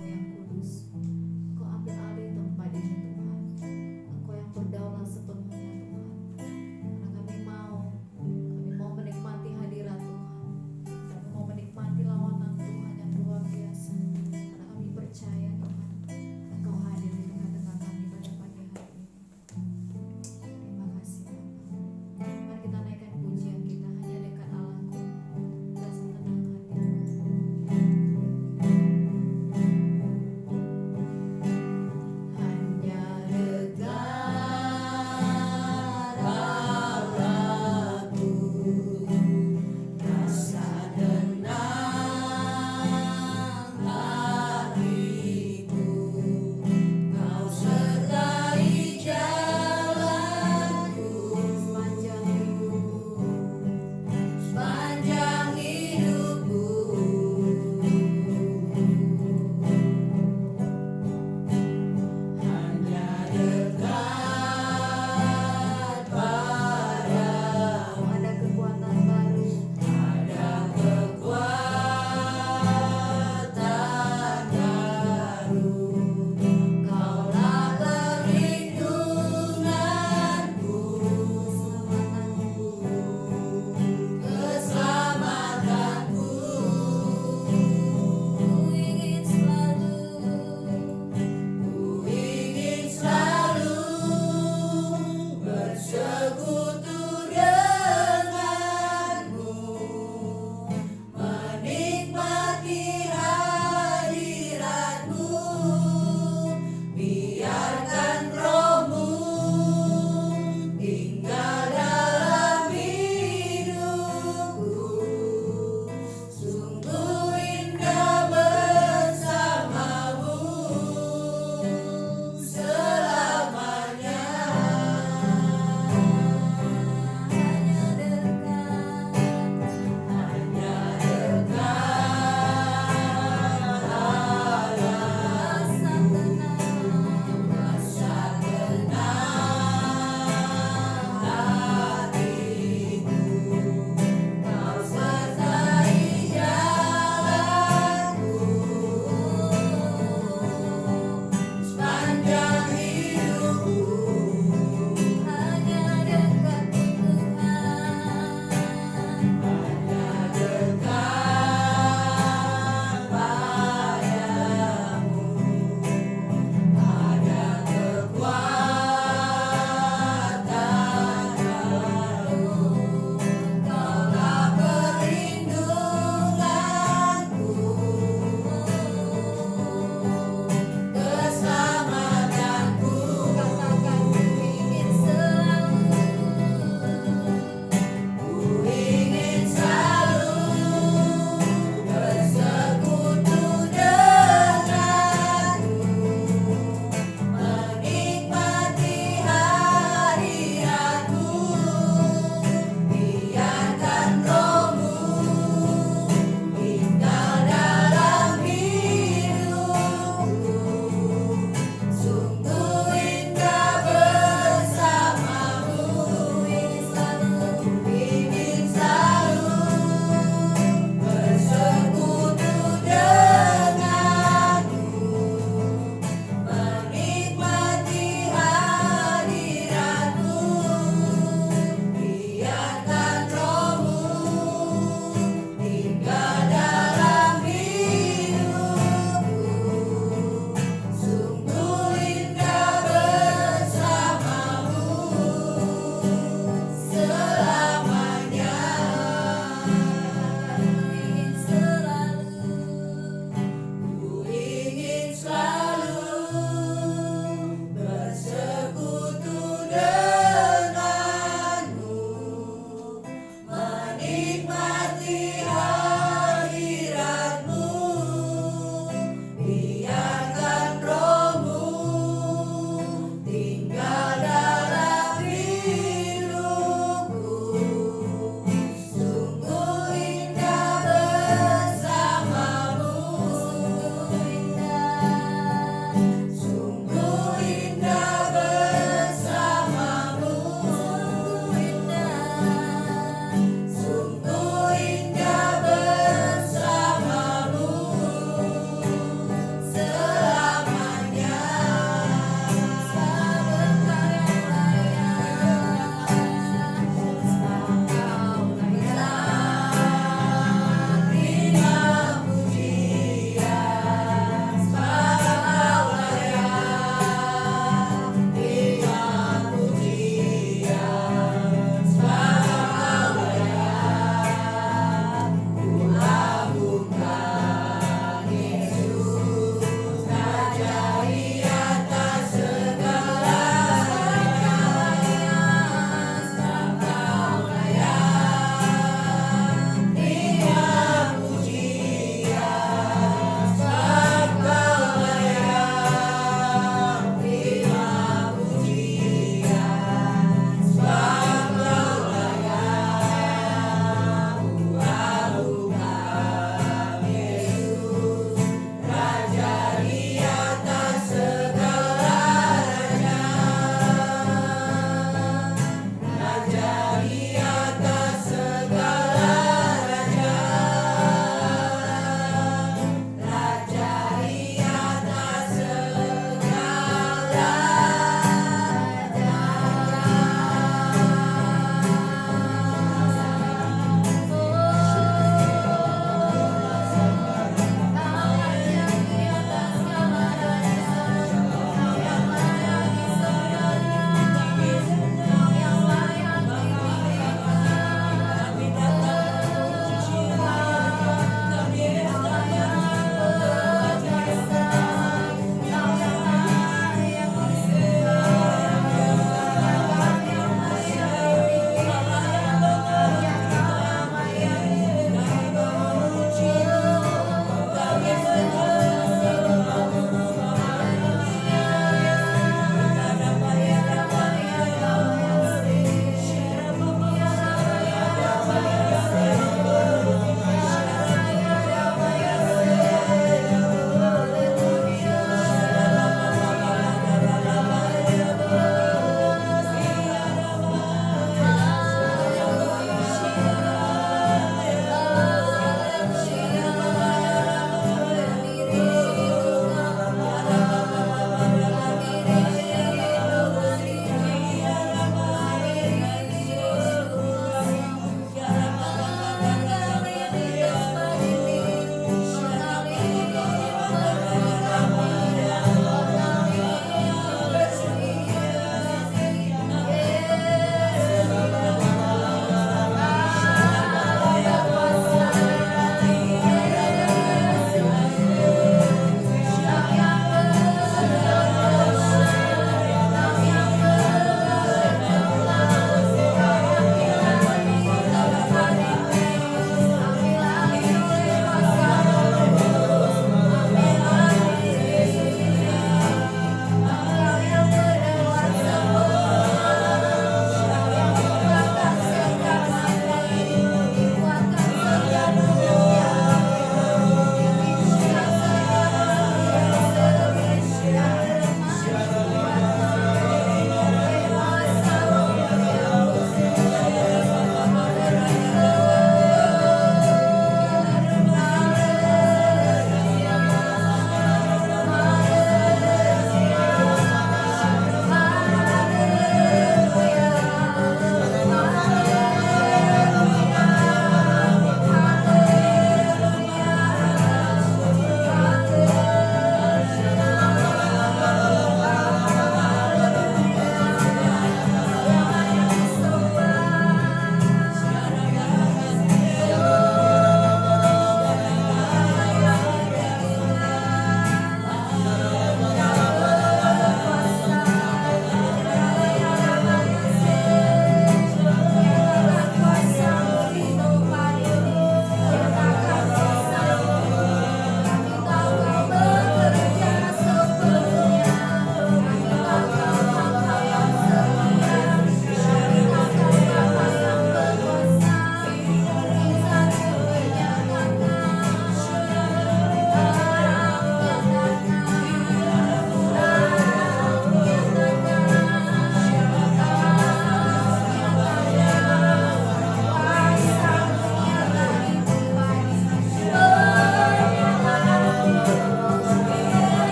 kasih-Mu yang kudus. Engkau ambil alih tempat ini Tuhan. Engkau yang berdaulat sepenuhnya Tuhan. Karena kami mau menikmati hadirat Tuhan. Kami mau menikmati lawatan Tuhan yang luar biasa. Karena kami percaya Tuhan, Engkau hadir di tengah-tengah kami pada pagi hari ini. Terima kasih Bapa. Mari kita naikkan pujian kita hanya dekat Allahku. Rasa tenang hatiku. Hanya dekat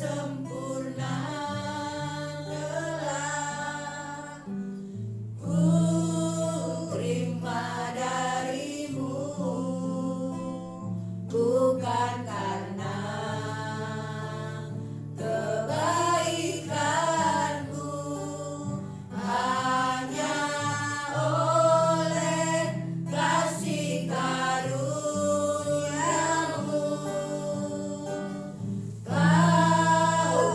sempurna telah ku terima darimu, bukan karena kebaikanku, hanya oleh kasih karuniamu. Kau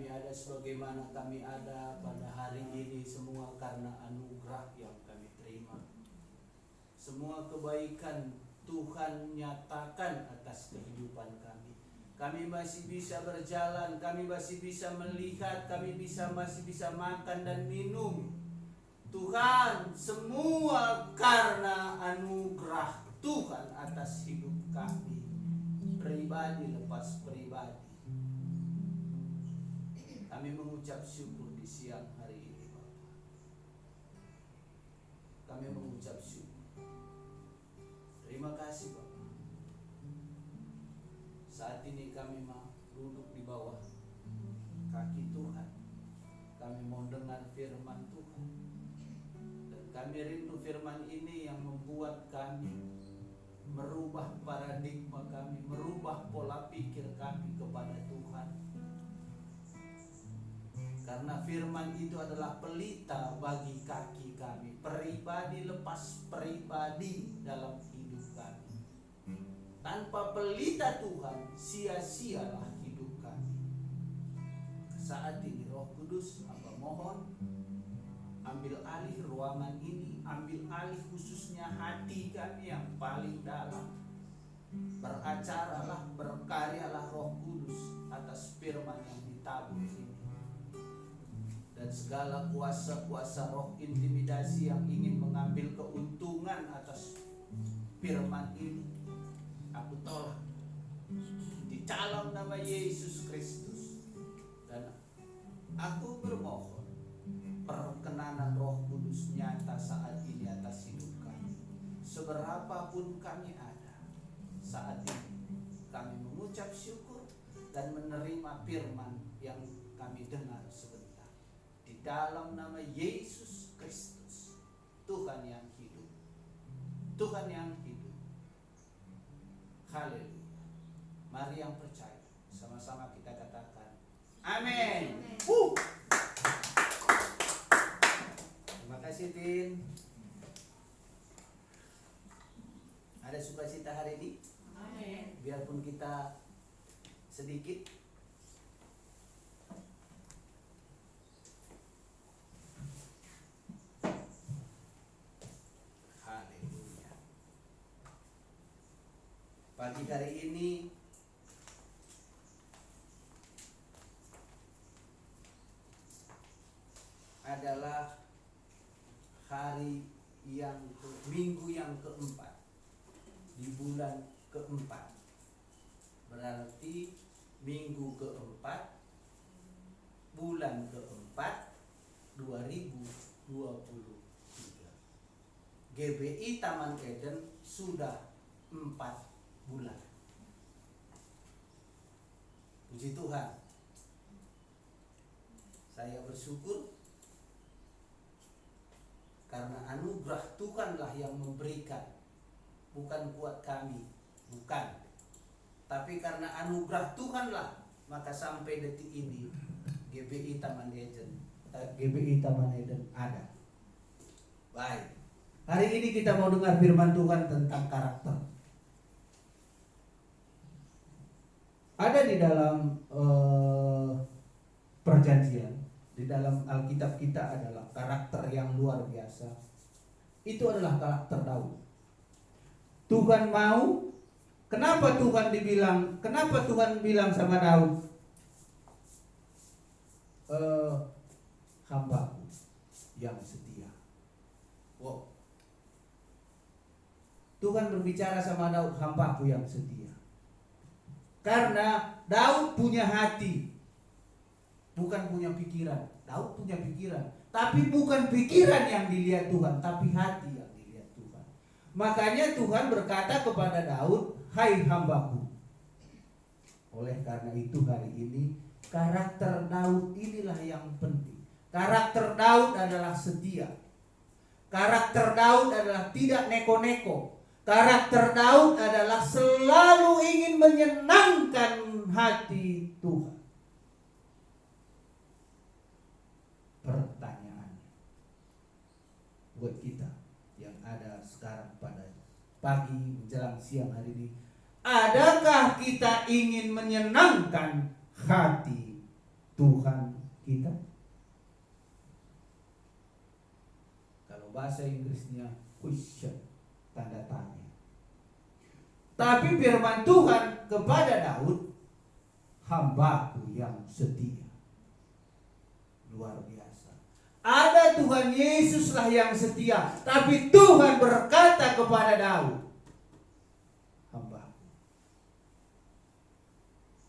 Kami ada sebagaimana kami ada pada hari ini semua karena anugerah yang kami terima. Semua kebaikan Tuhan nyatakan atas kehidupan kami. Kami masih bisa berjalan, kami masih bisa melihat, kami masih bisa makan dan minum. Tuhan, semua karena anugerah Tuhan atas hidup kami, pribadi lepas pribadi. Kami mengucap syukur di siang hari ini, Bapak. Kami mengucap syukur. Terima kasih, Bapak. Saat ini kami mau duduk di bawah kaki Tuhan. Kami mau dengar firman Tuhan. Dan kami rindu firman ini yang membuat kami merubah paradigma kami, merubah pola pikir kami kepada Tuhan. Karena firman itu adalah pelita bagi kaki kami, pribadi lepas pribadi dalam hidup kami. Tanpa pelita Tuhan, sia-sialah hidup kami. Saat ini Roh Kudus, Hamba mohon, ambil alih ruangan ini, ambil alih khususnya hati kami yang paling dalam. Beracaralah, berkaryalah Roh Kudus atas firman yang ditabur ini. Dan segala kuasa-kuasa roh intimidasi yang ingin mengambil keuntungan atas firman ini, aku tolak di dalam nama Yesus Kristus. Dan aku bermohon perkenanan Roh Kudus nyata saat ini atas hidup kami. Seberapapun kami ada saat ini, kami mengucap syukur dan menerima firman yang kami dengar sebentar. Di dalam nama Yesus Kristus, Tuhan yang hidup, Tuhan yang hidup. Haleluya. Mari yang percaya, sama-sama kita katakan amin. Terima kasih, Tin. Ada sukacita hari ini? Amin. Biarpun kita sedikit. Haleluya. Pagi hari ini adalah minggu yang keempat di bulan keempat. Berarti minggu keempat, bulan keempat 2023. GBI Taman Eden sudah 4 bulan. Puji Tuhan. Saya bersyukur karena anugerah Tuhanlah yang memberikan, bukan kuat kami, bukan. Tapi karena anugerah Tuhanlah, maka sampai detik ini GBI Taman Eden ada. Baik. Hari ini kita mau dengar firman Tuhan tentang karakter. Ada di dalam perjanjian, di dalam Alkitab kita adalah karakter yang luar biasa. Itu adalah karakter Daud. Tuhan mau, kenapa Tuhan bilang sama Daud, hambaku yang setia. Wow. Tuhan berbicara sama Daud, hambaku yang setia. Karena Daud punya hati, bukan punya pikiran. Daud punya pikiran, tapi bukan pikiran yang dilihat Tuhan, tapi hati yang dilihat Tuhan. Makanya Tuhan berkata kepada Daud, hai hambaku. Oleh karena itu hari ini karakter Daud inilah yang penting. Karakter Daud adalah setia. Karakter Daud adalah tidak neko-neko. Karakter Daud adalah selalu ingin menyenangkan hati Tuhan. Pertanyaan buat kita yang ada sekarang pada pagi menjelang siang hari ini, adakah kita ingin menyenangkan hati Tuhan kita? Kalau bahasa Inggrisnya question, tanda tanya. Tapi firman Tuhan kepada Daud, hambaku yang setia. Luar biasa. Ada Tuhan Yesuslah yang setia, tapi Tuhan berkata kepada Daud, hambaku.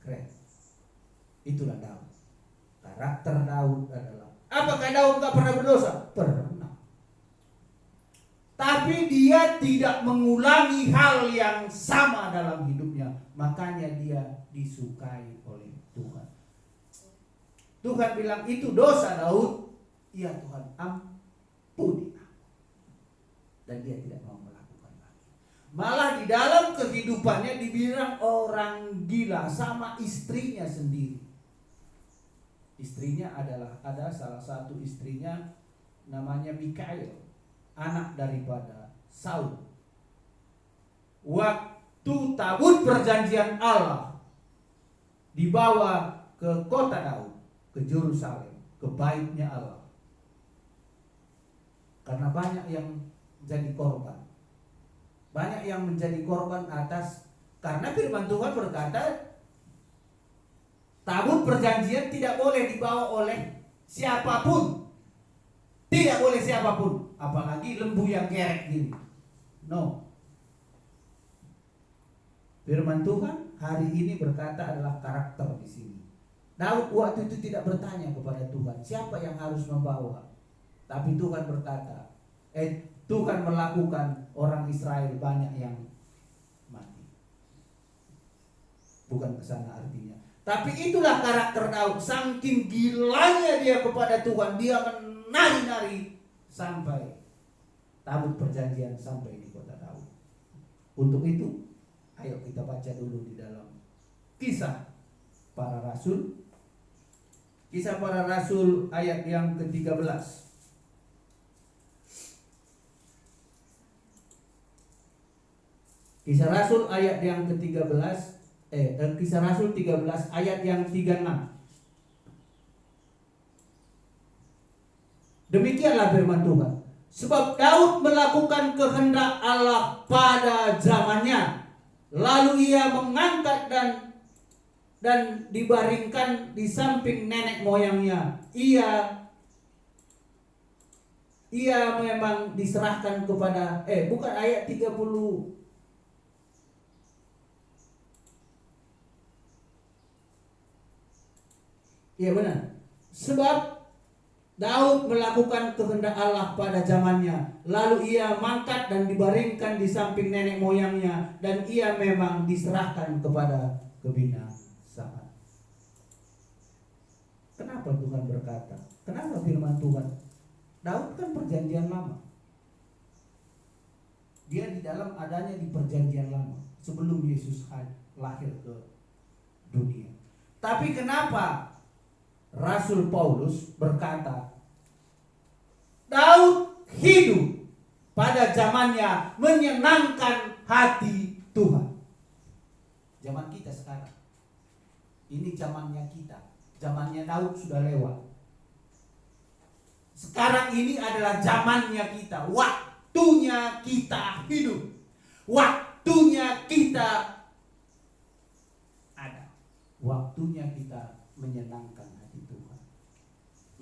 Keren. Itulah Daud. Karakter Daud adalah, apakah Daud gak pernah berdosa? Pernah. Tapi dia tidak mengulangi hal yang sama dalam hidupnya. Makanya dia disukai oleh Tuhan. Tuhan bilang, itu dosa Daud. Iya Tuhan, ampuni aku. Dan dia tidak mau melakukan lagi. Malah di dalam kehidupannya dibilang orang gila sama istrinya sendiri. Istrinya ada salah satu istrinya namanya Mikael, anak daripada Saul. Waktu tabut perjanjian Allah dibawa ke kota Daud, ke Yerusalem, ke baitnya Allah. Karena banyak yang menjadi korban. Banyak yang menjadi korban atas, karena firman Tuhan berkata tabut perjanjian tidak boleh dibawa oleh siapapun. Tidak boleh siapapun, apalagi lembu yang kerek gini. No. Firman Tuhan hari ini berkata adalah karakter di sini. Daud waktu itu tidak bertanya kepada Tuhan, siapa yang harus membawa? Tapi Tuhan berkata, Tuhan melakukan orang Israel banyak yang mati. Bukan kesana artinya. Tapi itulah karakter Daud. Saking gilanya dia kepada Tuhan, dia menari-nari sampai tabut perjanjian sampai di kota Daud. Untuk itu, ayo kita baca dulu di dalam Kisah Para Rasul. Kisah Para Rasul ayat yang ke-13. Kisah Rasul ayat yang ke-13, Kisah Rasul 13 ayat yang 36. Demikianlah firman Tuhan. Sebab Daud melakukan kehendak Allah pada zamannya. Lalu ia mengangkat dan dibaringkan di samping nenek moyangnya. Ia memang diserahkan kepada bukan ayat 30. Ya benar. Sebab Daud melakukan kehendak Allah pada zamannya. Lalu ia mangkat dan dibaringkan di samping nenek moyangnya. Dan ia memang diserahkan kepada kebinasaan. Kenapa Tuhan berkata? Kenapa firman Tuhan? Daud kan perjanjian lama. Dia di dalam adanya di perjanjian lama. Sebelum Yesus lahir ke dunia. Tapi kenapa Rasul Paulus berkata, Daud hidup pada zamannya menyenangkan hati Tuhan. Zaman kita sekarang, ini zamannya kita. Zamannya Daud sudah lewat. Sekarang ini adalah zamannya kita. Waktunya kita hidup. Waktunya kita ada. Waktunya kita menyenangkan hati Tuhan.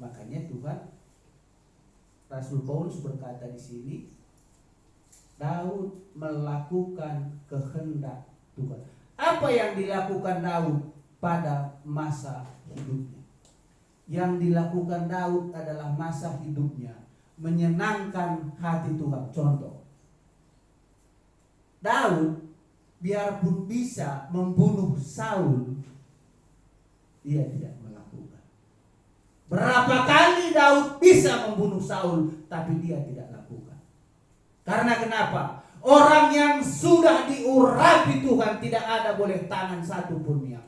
Makanya Tuhan, Rasul Paulus berkata di sini, Daud melakukan kehendak Tuhan. Apa yang dilakukan Daud pada masa hidupnya? Yang dilakukan Daud adalah masa hidupnya menyenangkan hati Tuhan. Contoh, Daud biarpun bisa membunuh Saul, dia tidak melakukan. Berapa kali Daud bisa membunuh Saul, tapi dia tidak lakukan. Karena kenapa? Orang yang sudah diurapi Tuhan, tidak ada boleh tangan satu pun yang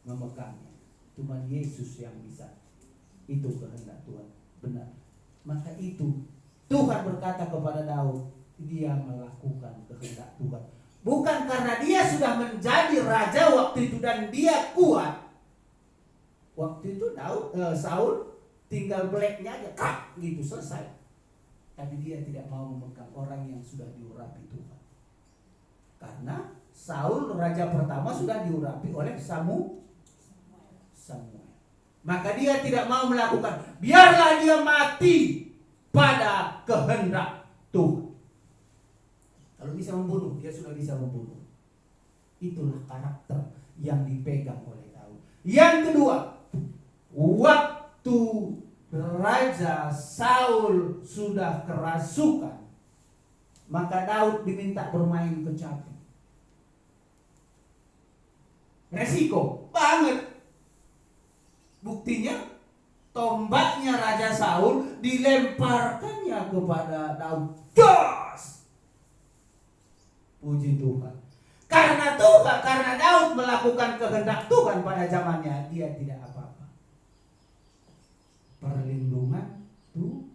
memegangnya. Cuma Yesus yang bisa. Itu kehendak Tuhan. Benar. Maka itu Tuhan berkata kepada Daud, dia melakukan kehendak Tuhan. Bukan karena dia sudah menjadi raja waktu itu dan dia kuat. Waktu itu Saul tinggal blacknya aja, kak, gitu selesai. Tapi dia tidak mau memegang orang yang sudah diurapi Tuhan. Karena Saul raja pertama sudah diurapi oleh Samuel. Maka dia tidak mau melakukan, biarlah dia mati pada kehendak Tuhan. Kalau bisa membunuh, dia sudah bisa membunuh. Itulah karakter yang dipegang oleh Daud. Yang kedua, waktu Raja Saul sudah kerasukan, maka Daud diminta bermain kecapi. Resiko banget. Buktinya tombaknya Raja Saul dilemparkannya kepada Daud. Dos! Puji Tuhan. Karena Daud melakukan kehendak Tuhan pada zamannya, dia tidak apa-apa. Perlindungan Tuhan.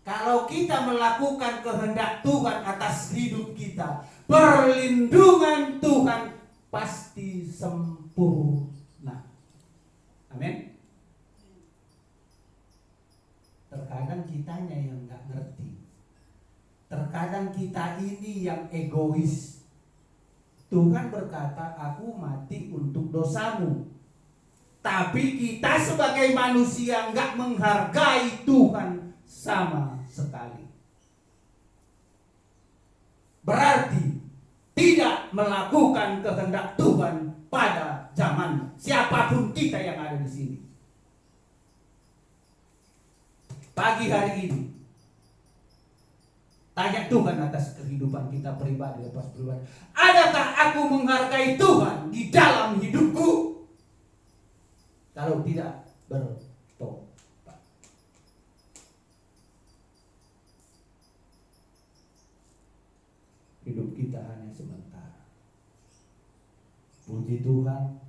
Kalau kita melakukan kehendak Tuhan atas hidup kita, perlindungan Tuhan pasti sempurna. Amin. Terkadang kitanya yang gak ngerti. Terkadang kita ini yang egois. Tuhan berkata, aku mati untuk dosamu. Tapi kita sebagai manusia gak menghargai Tuhan sama sekali. Berarti tidak melakukan kehendak Tuhan pada zaman siapapun kita yang ada di sini. Pagi hari ini tanya Tuhan atas kehidupan kita pribadi, lepas pribadi. Adakah aku menghargai Tuhan di dalam hidupku? Kalau tidak, bertobat. Hidup kita hanya sementara. Puji Tuhan,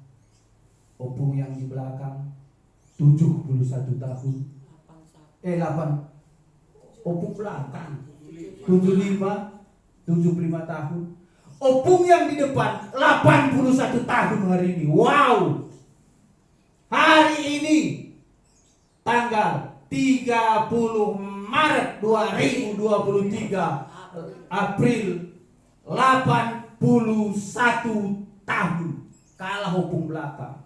opung yang di belakang 71 tahun. 8 opung belakang 75 tahun. Opung yang di depan 81 tahun hari ini. Wow. Hari ini tanggal 30 Maret 2023, April, 81 tahun. Kalah opung belakang.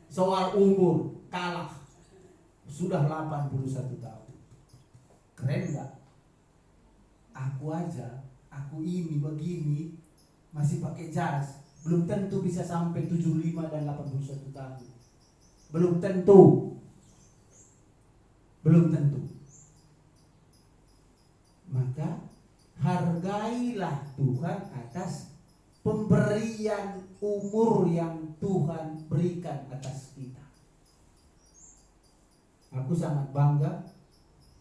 Soal umur kalah. Sudah 81 tahun. Keren gak? Aku ini begini masih pakai jas. Belum tentu bisa sampai 75 dan 81 tahun. Belum tentu. Maka hargailah Tuhan atas pemberian umur yang Tuhan berikan atas kita. Aku sangat bangga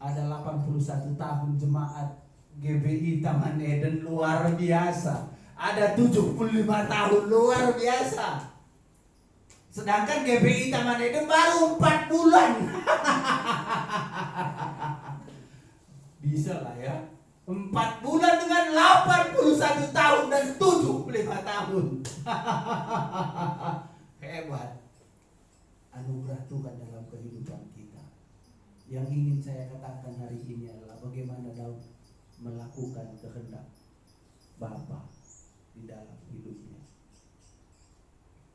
ada 81 tahun jemaat GBI Taman Eden, luar biasa. Ada 75 tahun, luar biasa. Sedangkan GBI Taman Eden baru 4 bulan. Bisa lah ya. 4 bulan dengan 81 tahun dan 75 tahun. Hebat. Anugerah Tuhan dalam kehidupan kita. Yang ingin saya katakan hari ini adalah bagaimana Daud melakukan kehendak Bapa di dalam hidupnya.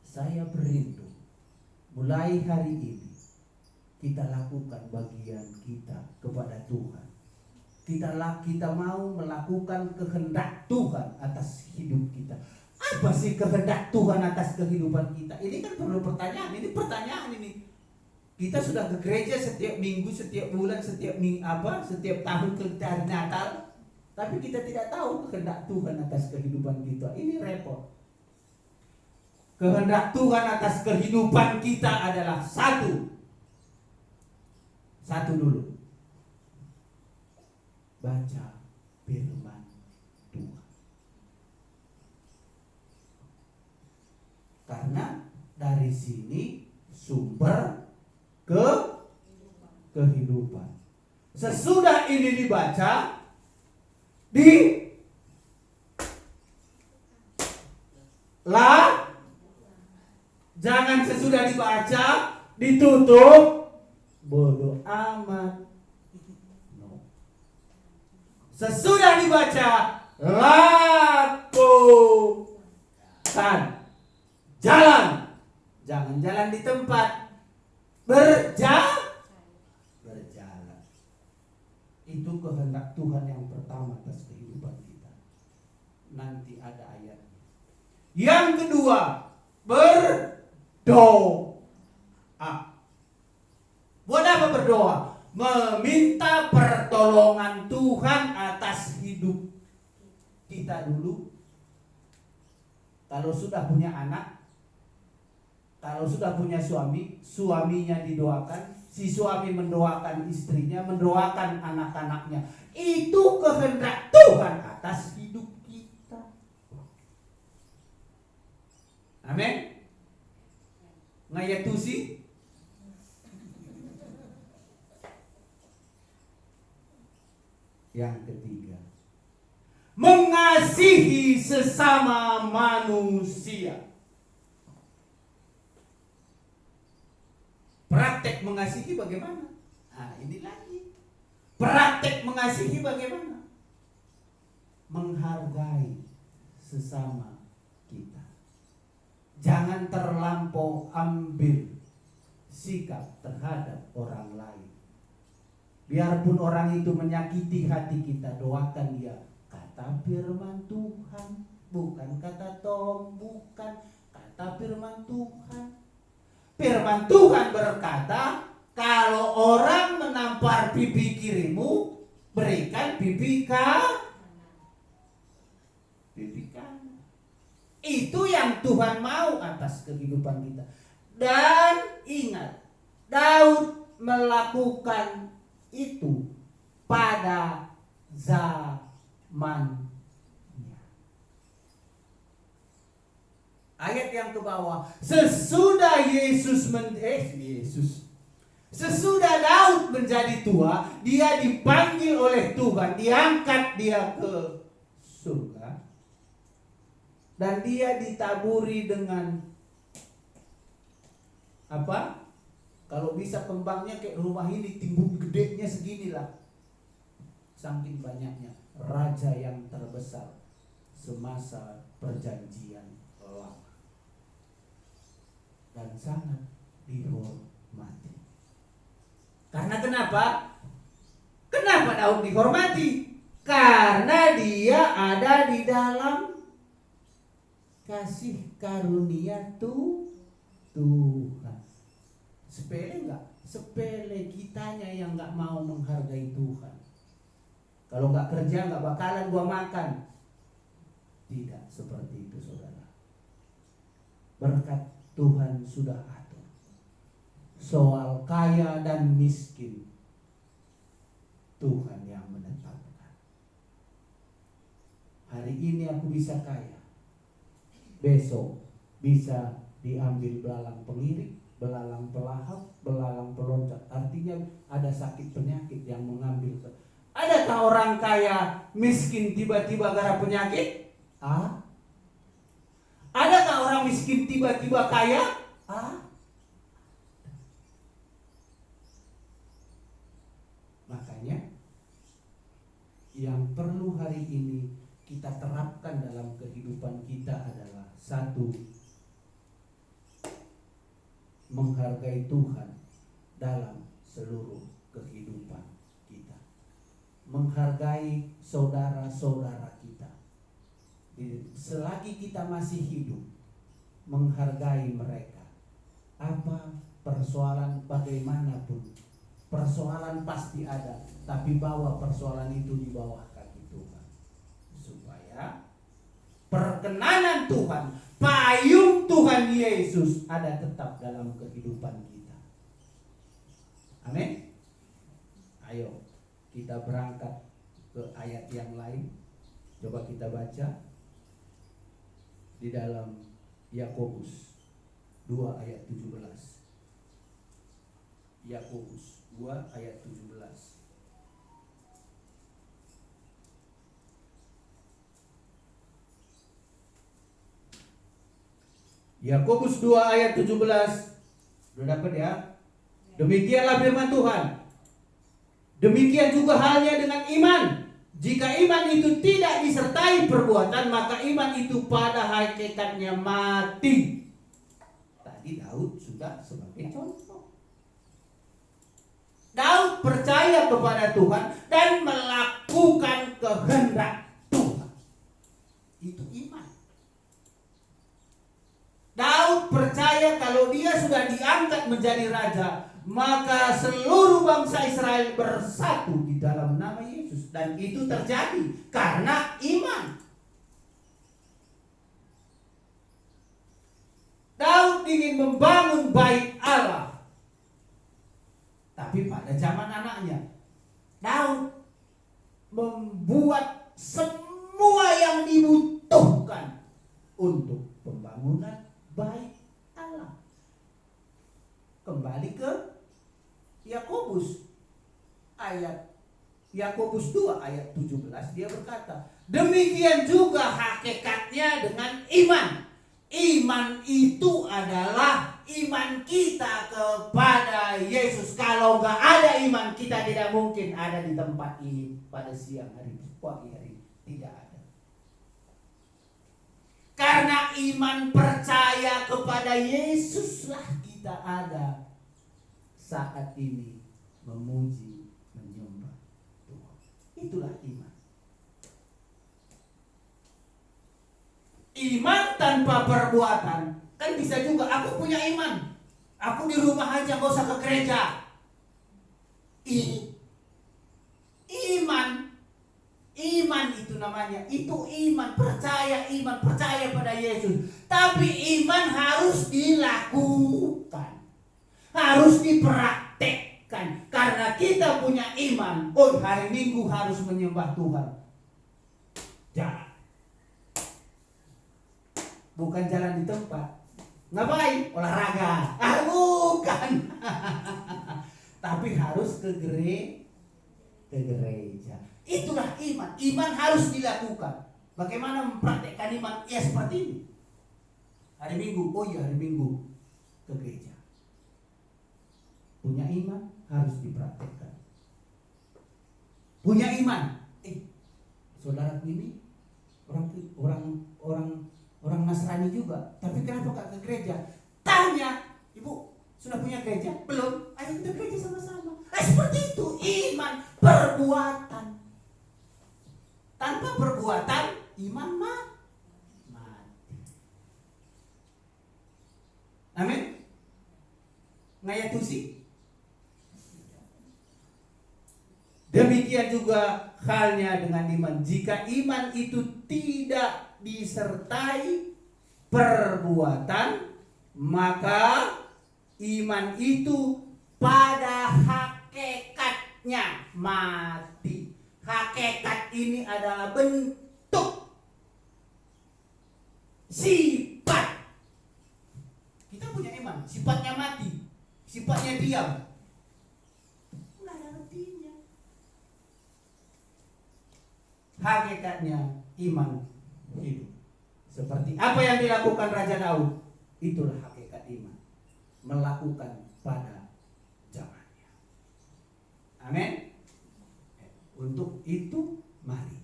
Saya berrindu mulai hari ini kita lakukan bagian kita kepada Tuhan. Kita mau melakukan kehendak Tuhan atas hidup kita. Apa sih kehendak Tuhan atas kehidupan kita? Ini kan perlu pertanyaan. Ini pertanyaan ini. Kita sudah ke gereja setiap minggu, setiap bulan, setiap tahun ke hari Natal, tapi kita tidak tahu kehendak Tuhan atas kehidupan kita. Ini repot. Kehendak Tuhan atas kehidupan kita adalah satu dulu. Baca firman Tuhan. Karena dari sini sumber kehidupan. Sesudah ini dibaca, Jangan sesudah dibaca ditutup bodoh amat. No. Sesudah dibaca lakukan. Jalan. Jangan jalan di tempat. Berjalan. Itu kehendak Tuhan yang pertama atas kehidupan kita. Nanti ada ayatnya. Yang kedua, berdoa. Buat apa berdoa? Meminta pertolongan Tuhan atas hidup kita dulu. Kalau sudah punya anak, kalau sudah punya suami, suaminya didoakan, si suami mendoakan istrinya, mendoakan anak-anaknya. Itu kehendak Tuhan atas hidup kita. Amin. Ngayatusi. Yang ketiga, mengasihi sesama manusia. Praktek mengasihi bagaimana? Nah, ini lagi. Praktek mengasihi bagaimana? Menghargai sesama kita. Jangan terlampau ambil sikap terhadap orang lain. Biarpun orang itu menyakiti hati kita, doakan dia. Kata firman Tuhan, bukan kata Tom, bukan kata firman Tuhan. Firman Tuhan berkata, kalau orang menampar pipi kirimu, berikan pipi kanan. Itu yang Tuhan mau atas kehidupan kita. Dan ingat, Daud melakukan itu pada zamannya. Ayat yang ke bawah, sesudah sesudah Daud menjadi tua, dia dipanggil oleh Tuhan, diangkat dia ke surga, dan dia ditaburi dengan apa? Kalau bisa kembangnya kayak rumah ini, timbul gedenya seginilah. Saking banyaknya, raja yang terbesar semasa perjanjian lama. Dan sangat dihormati. Karena kenapa? Kenapa Daud dihormati? Karena dia ada di dalam kasih karunia Tuhan. Sepele enggak? Sepele, kitanya yang enggak mau menghargai Tuhan. Kalau enggak kerja enggak bakalan gua makan. Tidak seperti itu, saudara. Berkat Tuhan sudah atur. Soal kaya dan miskin, Tuhan yang menetapkan. Hari ini aku bisa kaya, besok bisa diambil belalang pengirik, belalang pelahap, belalang peloncat. Artinya ada sakit penyakit yang mengambil. Adakah orang kaya miskin tiba-tiba gara penyakit? Adakah orang miskin tiba-tiba kaya? Makanya yang perlu hari ini kita terapkan dalam kehidupan kita adalah satu, menghargai Tuhan dalam seluruh kehidupan kita. Menghargai saudara-saudara kita. Selagi kita masih hidup, menghargai mereka. Apa persoalan bagaimanapun, persoalan pasti ada, tapi bawa persoalan itu di bawah kaki Tuhan. Supaya perkenanan Tuhan, payung Tuhan Yesus ada tetap dalam kehidupan kita. Amin. Ayo kita berangkat ke ayat yang lain. Coba kita baca di dalam Yakobus 2 ayat 17. Yakobus 2 ayat 17. Yakobus 2 ayat 17. Sudah dapat ya? Demikianlah firman Tuhan. Demikian juga halnya dengan iman. Jika iman itu tidak disertai perbuatan, maka iman itu pada hakikatnya mati. Tadi Daud sudah sebagai contoh. Daud percaya kepada Tuhan dan melakukan kehendak Tuhan. Itu iman. Daud percaya kalau dia sudah diangkat menjadi raja, maka seluruh bangsa Israel bersatu di dalam nama Yesus. Dan itu terjadi karena iman. Daud ingin membangun bait Allah. Tapi pada zaman anaknya, Daud membuat semua yang dibutuhkan untuk pembangunan bait Allah. Kembali ke Yakobus 2 ayat 17, dia berkata, demikian juga hakikatnya dengan iman. Iman itu adalah iman kita kepada Yesus. Kalau nggak ada iman, kita tidak mungkin ada di tempat ini pada siang hari, pagi hari. Tidak ada. Karena iman percaya kepada Yesuslah kita ada saat ini memuji, menyembah Tuhan. Itulah iman. Iman tanpa perbuatan, kan bisa juga aku punya iman, aku di rumah aja gak usah ke gereja. Iman itu namanya, itu iman, percaya pada Yesus. Tapi iman harus dilakukan, harus dipraktekkan. Karena kita punya iman, hari Minggu harus menyembah Tuhan. Jangan. Bukan jalan di tempat. Ngapain? Olahraga. Bukan. Tapi harus ke gereja. Itulah iman. Iman harus dilakukan. Bagaimana mempraktekkan iman? Ya seperti ini. Hari Minggu, hari Minggu ke gereja. Punya iman harus dipraktekkan. Punya iman. Saudara ini orang Nasrani juga, tapi kenapa gak ke gereja? Tanya, ibu sudah punya gereja? Belum? Ayo kita gereja sama-sama. Seperti itu iman, perbuatan. Tanpa perbuatan iman mati. Amin. Ngayatusi. Demikian juga halnya dengan iman. Jika iman itu tidak disertai perbuatan, maka iman itu pada hakikatnya mati. Hakikat ini adalah bentuk, sifat. Kita punya iman, sifatnya mati, sifatnya diam. Nggak ada artinya. Hakikatnya iman hidup. Seperti apa yang dilakukan Raja Daud, itulah hakikat iman. Melakukan pada zamannya. Amin. Untuk itu mari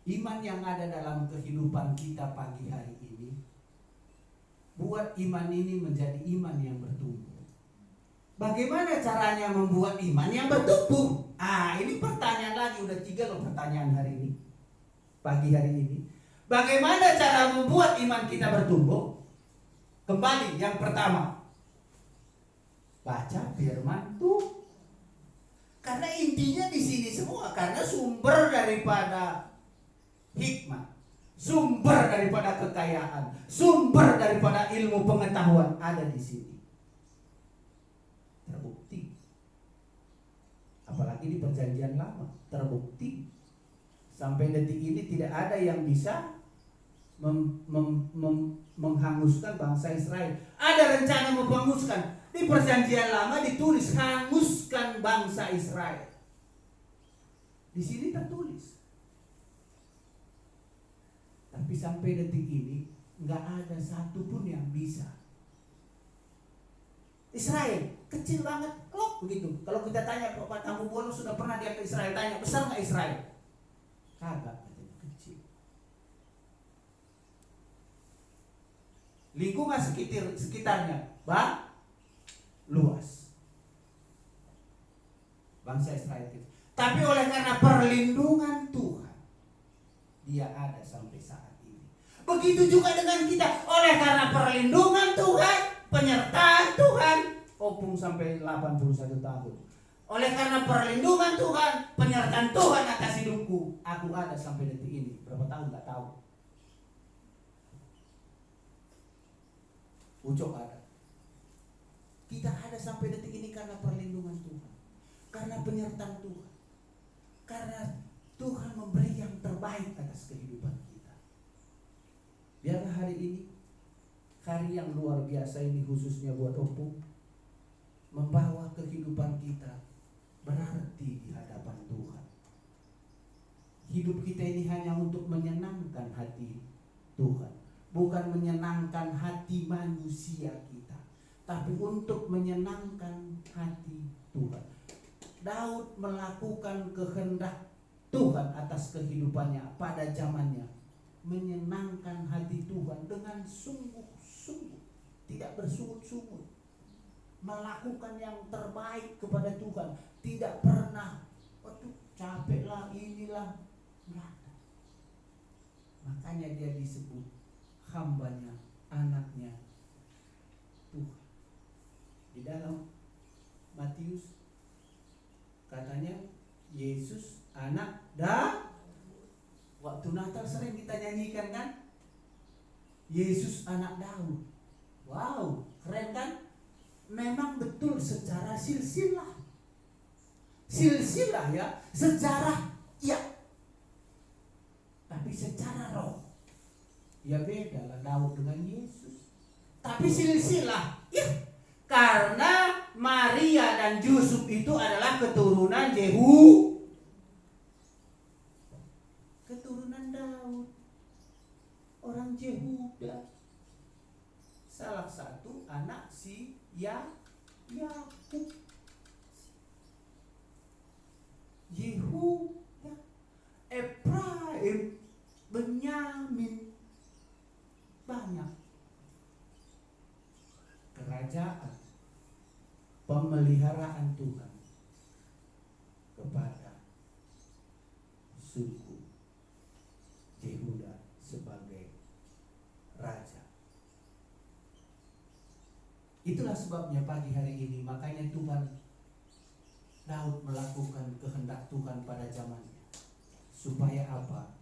iman yang ada dalam kehidupan kita pagi hari ini, buat iman ini menjadi iman yang bertumbuh. Bagaimana caranya membuat iman yang bertumbuh? Ini pertanyaan lagi, udah 3 loh pertanyaan hari ini, pagi hari ini. Bagaimana cara membuat iman kita bertumbuh? Kembali yang pertama, baca firman Tuhan. Karena intinya di sini semua, karena sumber daripada hikmah, sumber daripada kekayaan, sumber daripada ilmu pengetahuan ada di sini. Terbukti. Apalagi di Perjanjian Lama, terbukti. Sampai detik ini tidak ada yang bisa menghanguskan bangsa Israel. Ada rencana menghanguskan. Di Perjanjian Lama ditulis hanguskan bangsa Israel. Di sini tertulis. Tapi Tapi sampai detik ini nggak ada satupun yang bisa. Israel kecil banget, klop begitu. Kalau kita tanya Pak Tambu Bolon sudah pernah dia ke Israel, tanya besar nggak Israel? Kagak, katanya kecil. Lingkungan sekitarnya luas. Bangsa Israel itu. Tapi oleh karena perlindungan Tuhan, dia ada sampai saat ini. Begitu juga dengan kita, oleh karena perlindungan Tuhan, penyertaan Tuhan, opung sampai 81 tahun. Oleh karena perlindungan Tuhan, penyertaan Tuhan atas hidupku, aku ada sampai detik ini. Berapa tahun gak tahu. Ucok ada. Kita ada sampai detik ini karena perlindungan Tuhan, karena penyertaan Tuhan, karena Tuhan memberi yang terbaik atas kehidupan kita. Biarlah hari ini, hari yang luar biasa ini khususnya buat opung, membawa kehidupan kita berarti di hadapan Tuhan. Hidup kita ini hanya untuk menyenangkan hati Tuhan, bukan menyenangkan hati manusia kita, tapi untuk menyenangkan hati Tuhan. Daud melakukan kehendak Tuhan atas kehidupannya pada zamannya, menyenangkan hati Tuhan dengan sungguh-sungguh, tidak bersungut-sungut, melakukan yang terbaik kepada Tuhan, tidak pernah aduh capek lah inilah, enggak ada. Makanya dia disebut hambanya, anaknya Tuhan. Di dalam Matius katanya Yesus anak waktu Natal sering kita nyanyikan kan, Yesus anak Daud. Wow, keren kan? Memang betul secara silsilah ya, sejarah ya, tapi secara roh ya beda lah Daud dengan Yesus. Tapi silsilah ya, karena Maria dan Yusuf itu adalah keturunan keturunan Daud, orang Yehuda, salah satu anak si Yakub. Yehuda, Efraim, Benyamin, banyak kerajaan, pemeliharaan Tuhan kepada suku Yehuda sebagai raja. Itulah sebabnya pagi hari ini, makanya Tuhan, Daud melakukan kehendak Tuhan pada zamannya. Supaya apa?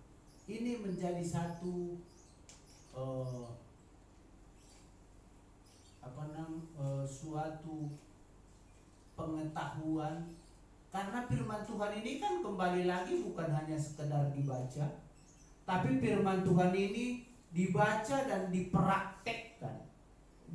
Ini menjadi satu suatu pengetahuan, karena firman Tuhan ini kan kembali lagi bukan hanya sekedar dibaca, tapi firman Tuhan ini dibaca dan dipraktekkan.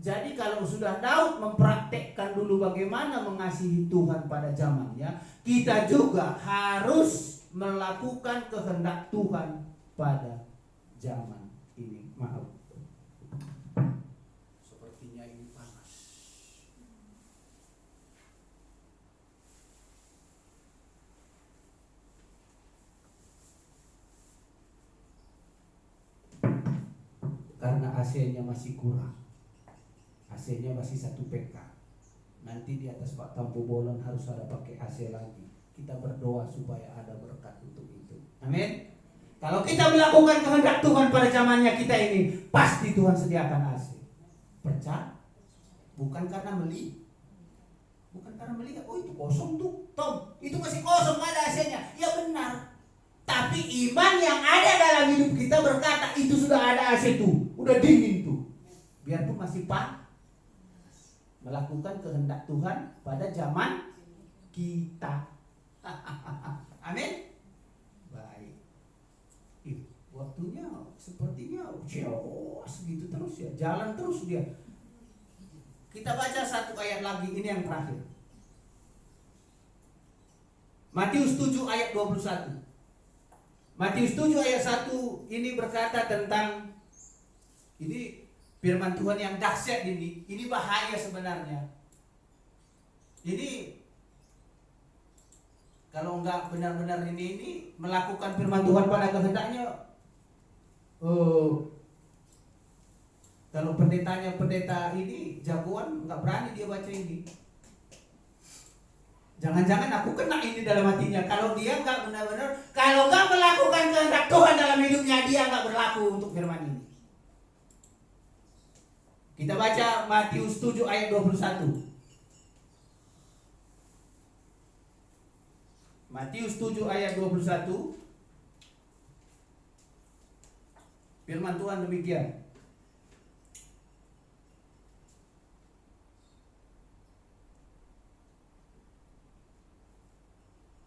Jadi kalau sudah Daud mempraktekkan dulu bagaimana mengasihi Tuhan pada zamannya, kita juga harus melakukan kehendak Tuhan pada zaman ini. Maaf, sepertinya ini panas. Karena AC-nya masih kurang, AC-nya masih 1 PK. Nanti di atas Pak Tampu Bolon harus ada pakai AC lagi. Kita berdoa supaya ada berkat untuk itu. Amin. Kalau kita melakukan kehendak Tuhan pada zamannya kita ini, pasti Tuhan sediakan AC. Percaya? Bukan karena beli. Bukan karena beli. Oh itu kosong tuh, Tom. Itu masih kosong, ada AC-nya. Ya benar. Tapi iman yang ada dalam hidup kita berkata itu sudah ada AC tuh, udah dingin tuh. Biarpun masih melakukan kehendak Tuhan pada zaman kita. Amin. Baik. Waktunya sepertinya cios gitu terus ya, jalan terus dia. Kita baca 1 ayat lagi, ini yang terakhir. Matius 7 ayat 21. Matius 7 ayat 1 ini berkata tentang ini firman Tuhan yang dahsyat ini. Ini bahaya sebenarnya. Ini kalau enggak benar-benar ini melakukan firman Tuhan pada kehendaknya, kalau pendeta ini jagoan enggak berani dia baca ini. Jangan-jangan aku kena ini dalam hatinya. Kalau dia enggak benar-benar, kalau enggak melakukan kehendak Tuhan dalam hidupnya, dia enggak berlaku untuk firman ini. Kita baca Matius 7 ayat 21. Matius 7 ayat 21. Firman Tuhan demikian.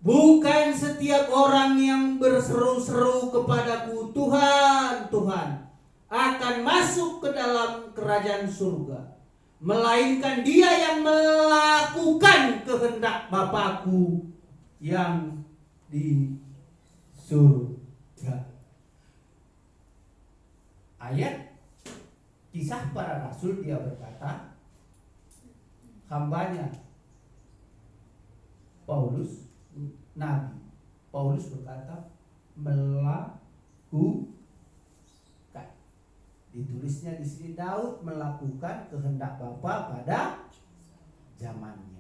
Bukan setiap orang yang berseru-seru kepadaku, Tuhan, Tuhan, akan masuk ke dalam kerajaan surga, melainkan dia yang melakukan kehendak Bapakku yang di surga. Ayat Kisah Para Rasul dia berkata, hambanya Paulus, Nabi Paulus berkata melakukan. Ditulisnya di sini Daud melakukan kehendak Bapa pada zamannya.